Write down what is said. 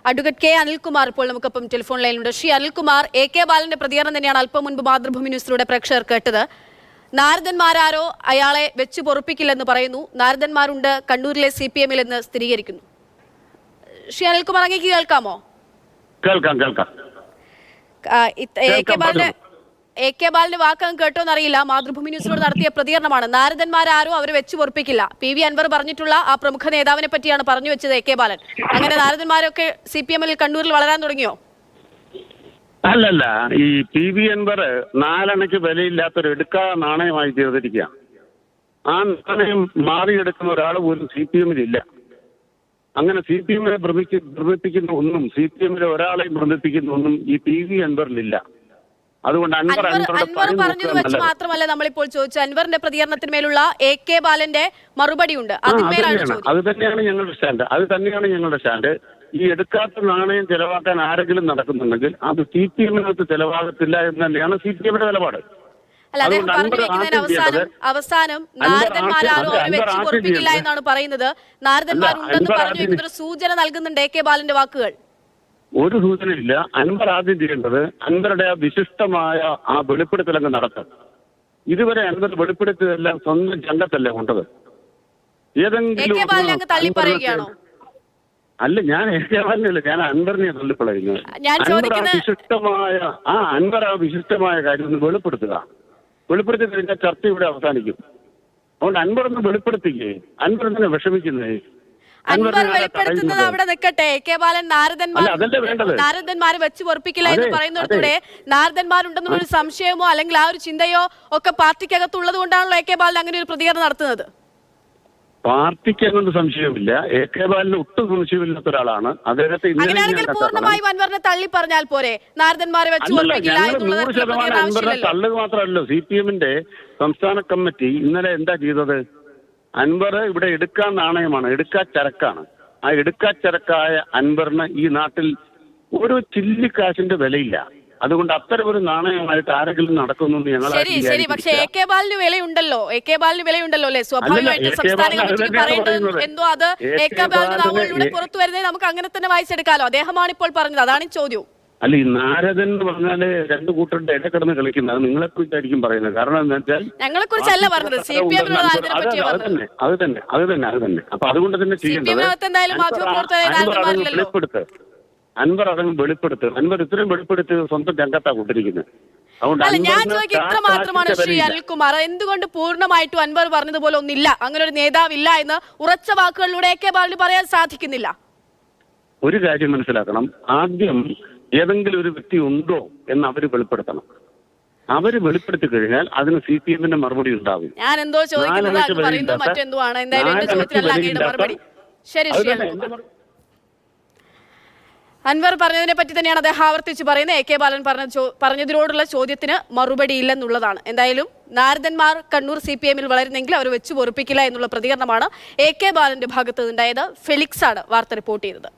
Advocate K Anilkumar ഇപ്പോൾ നമുക്കൊപ്പം telephone ലൈനിലുണ്ട്. ശ്രീ അനിൽകുമാർ, എ കെ ബാലന്റെ പ്രതികരണം തന്നെയാണ് അല്പം മുൻപ് മാതൃഭൂമി ന്യൂസിലൂടെ പ്രേക്ഷകർ കേട്ടത്. നാരദന്മാരാരോ അയാളെ വെച്ച് പൊറുപ്പിക്കില്ലെന്ന് പറയുന്നു. നാരദന്മാരുണ്ട് കണ്ണൂരിലെ CPM-ൽ എന്ന് സ്ഥിരീകരിക്കുന്നു. ശ്രീ അനിൽകുമാർ, അങ്ങേക്ക് കേൾക്കാമോ? കേൾക്കാം. എ കെ ബാലന്റെ വാക്കകം കേട്ടോന്നറിയില്ല. മാതൃഭൂമി ന്യൂസിനോട് നടത്തിയ പ്രതികരണമാണ്. നാരദന്മാരാരോ അവരെ വെച്ച് പൊറുപ്പിക്കില്ല. PV അൻവർ പറഞ്ഞിട്ടുള്ള ആ പ്രമുഖ നേതാവിനെ പറ്റിയാണ് പറഞ്ഞു വെച്ചത് എ കെ ബാലൻ. അങ്ങനെ നാരദന്മാരൊക്കെ CPM-ൽ കണ്ണൂരിൽ വളരാൻ തുടങ്ങിയോ? അല്ലല്ല, ഈ PV അൻവർ നാലണയ്ക്ക് വിലയില്ലാത്തൊരു എടുക്കാ നാണയമായി തീർന്നിരിക്കുക. ആ നാണയം മാറിയെടുക്കുന്ന ഒരാൾ പോലും CPM-ലില്ല. അങ്ങനെ CPM-നെ ഭ്രമിപ്പിക്കുന്ന ഒന്നും, CPM-ലെ ഒരാളെയും ഭ്രമിപ്പിക്കുന്ന ഒന്നും ഈ PV അൻവറിലില്ല. അതുകൊണ്ട് അൻവർ പറഞ്ഞത് വെച്ച് മാത്രമല്ല നമ്മളിപ്പോൾ ചോദിച്ചു. അൻവറിന്റെ പ്രതികരണത്തിന്മേലുള്ള എ കെ ബാലന്റെ മറുപടി ഉണ്ട്. അത് തന്നെയാണ് ഞങ്ങളുടെ സ്റ്റാൻഡ്. ഈ എടുക്കാത്ത നാണയം ചെലവാക്കാൻ ആരെങ്കിലും നടക്കുന്നുണ്ടെങ്കിൽ അത് CPM-നകത്ത് ചെലവാകത്തില്ല എന്ന് തന്നെയാണ് CPM-ന്റെ നിലപാട്. അല്ല, അദ്ദേഹം പറഞ്ഞു വെക്കുന്നതിന് അവസാനം നാരദന്മാരാരോ അവരെ വെച്ച് പൊറുപ്പിക്കില്ല എന്നാണ് പറയുന്നത്. നാരദന്മാരുണ്ടെന്ന് പറഞ്ഞു വെക്കുന്നൊരു സൂചന നൽകുന്നുണ്ട് എ കെ ബാലന്റെ വാക്കുകൾ. ഒരു സൂചനയില്ല. അൻവർ ആദ്യം ചെയ്യേണ്ടത് അൻവറുടെ ആ വിശിഷ്ടമായ ആ വെളിപ്പെടുത്തലങ്ങ് നടത്തും. ഇതുവരെ അൻവർ വെളിപ്പെടുത്തിയതെല്ലാം സ്വന്തം ചങ്കത്തല്ലേ കൊണ്ടത്. ഏതെങ്കിലും അല്ല, ഞാൻ എ കെ ബാലനല്ല, ഞാൻ അൻവറിനെ തള്ളിപ്പറയുന്നത്. അൻവർ ആ വിശിഷ്ടമായ കാര്യം ഒന്ന് വെളിപ്പെടുത്തി കഴിഞ്ഞാൽ ചർച്ച ഇവിടെ അവസാനിക്കും. അതുകൊണ്ട് അൻവർ ഒന്ന് വെളിപ്പെടുത്തിക്കേ. അൻവർ എന്തിനാ വിഷമിക്കുന്നേ? അൻവർ വെളിപ്പെടുത്തുന്നത് അവിടെ നിൽക്കട്ടെ. എ കെ ബാലൻ നാരദന്മാരെ വെച്ച് പൊറുപ്പിക്കില്ല എന്ന് പറയുന്നിടത്തൂടെ നാരദന്മാരുണ്ടെന്നുള്ളൊരു സംശയമോ അല്ലെങ്കിൽ ആ ഒരു ചിന്തയോ ഒക്കെ പാർട്ടിക്കകത്തുള്ളത് കൊണ്ടാണല്ലോ എ കെ ബാലൻ അങ്ങനെ ഒരു പ്രതികരണം നടത്തുന്നത്. പാർട്ടിക്ക് അങ്ങനൊരു സംശയമില്ല. എ കെ ബാലന് ഒട്ടും സംശയമില്ലാത്ത ഒരാളാണ്. അദ്ദേഹത്തെ അങ്ങനെയാണെങ്കിൽ പൂർണ്ണമായും അൻവറിനെ തള്ളി പറഞ്ഞാൽ പോരെ? നാരദന്മാരെ വെച്ച് പൊറുപ്പിക്കില്ല എന്നുള്ളത് 100% അൻവറിനെ തള്ളുക മാത്രമല്ലോ. CPM-ന്റെ സംസ്ഥാന കമ്മിറ്റി ഇന്നലെ എന്താ ചെയ്തത്? അൻവർ ഇവിടെ എടുക്കാൻ നാണയമാണ്, എടുക്കാ ചരക്കാണ്. ആ എടുക്കാ ചരക്കായ അൻവറിന് ഈ നാട്ടിൽ ഒരു ചില്ലിക്കാശിന്റെ വിലയില്ല. അതുകൊണ്ട് അത്തരം ഒരു നാണയമായിട്ട് ആരെങ്കിലും നടക്കുന്നു ഞങ്ങൾ. ശരി, പക്ഷേ എ കെ ബാലിന് വിലയുണ്ടല്ലോ. അല്ലെ? സ്വാഭാവികമായിട്ട് സംസ്ഥാന കമ്മിറ്റിക്ക് പറയേണ്ടത് എന്തോ അത് എ കെ ബാലിന് പുറത്തു വരുന്നത് നമുക്ക് അങ്ങനെ തന്നെ വായിച്ചെടുക്കാലോ. അദ്ദേഹമാണ് ഇപ്പോൾ പറഞ്ഞത്. അതാണ് ചോദ്യം. അല്ല, ഈ നാരദൻ എന്ന് പറഞ്ഞാല് രണ്ടു കൂട്ടരുടെ ഇടക്കിടന്ന് കളിക്കുന്നത്. അത് നിങ്ങളെ കുറിച്ചായിരിക്കും പറയുന്നത്. കാരണം എന്താ വെച്ചാൽ ഞങ്ങളെ കുറിച്ചല്ല പറഞ്ഞത്, അത് തന്നെ. അപ്പൊ അതുകൊണ്ട് തന്നെ ചെയ്യേണ്ടത് അൻവർ അതങ്ങ് വെളിപ്പെടുത്ത്. അൻവർ ഇത്രയും വെളിപ്പെടുത്തി സ്വന്തം രംഗത്താ കൊണ്ടിരിക്കുന്നത്. അല്ല, ഞാൻ ചോദിക്കുക ഇത്ര മാത്രമാണ് ശ്രീ അനിൽകുമാർ. എന്തുകൊണ്ട് പൂർണ്ണമായിട്ടും അൻവർ പറഞ്ഞതുപോലെ ഒന്നില്ല, അങ്ങനെ ഒരു നേതാവില്ല എന്ന് ഉറച്ച വാക്കുകളിലൂടെ എ കെ ബാലന് പറയാൻ സാധിക്കുന്നില്ല? ഒരു കാര്യം മനസ്സിലാക്കണം. ആദ്യം ഏതെങ്കിലും ഒരു വ്യക്തി ഉണ്ടോ എന്ന് അവര് വെളിപ്പെടുത്തണം. അവര് വെളിപ്പെടുത്തി കഴിഞ്ഞാൽ അതിന് CPM-ന്റെ മറുപടി ഉണ്ടാവും. ഞാൻ എന്തോ ചോദിക്കുന്നത് മറ്റെന്തോ ആണ്. എന്തായാലും ശരി. അൻവർ പറഞ്ഞതിനെ പറ്റി തന്നെയാണ് അദ്ദേഹം ആവർത്തിച്ച് പറയുന്നത്. എ കെ ബാലൻ പറഞ്ഞതിനോടുള്ള ചോദ്യത്തിന് മറുപടി ഇല്ലെന്നുള്ളതാണ്. എന്തായാലും നാരദന്മാർ കണ്ണൂർ CPM-ൽ വളരുന്നെങ്കിൽ അവർ വെച്ച് പൊറുപ്പിക്കില്ല എന്നുള്ള പ്രതികരണമാണ് എ കെ ബാലന്റെ ഭാഗത്ത് നിന്നുണ്ടായത്. ഫെലിക്സ് ആണ് വാർത്ത റിപ്പോർട്ട് ചെയ്തത്.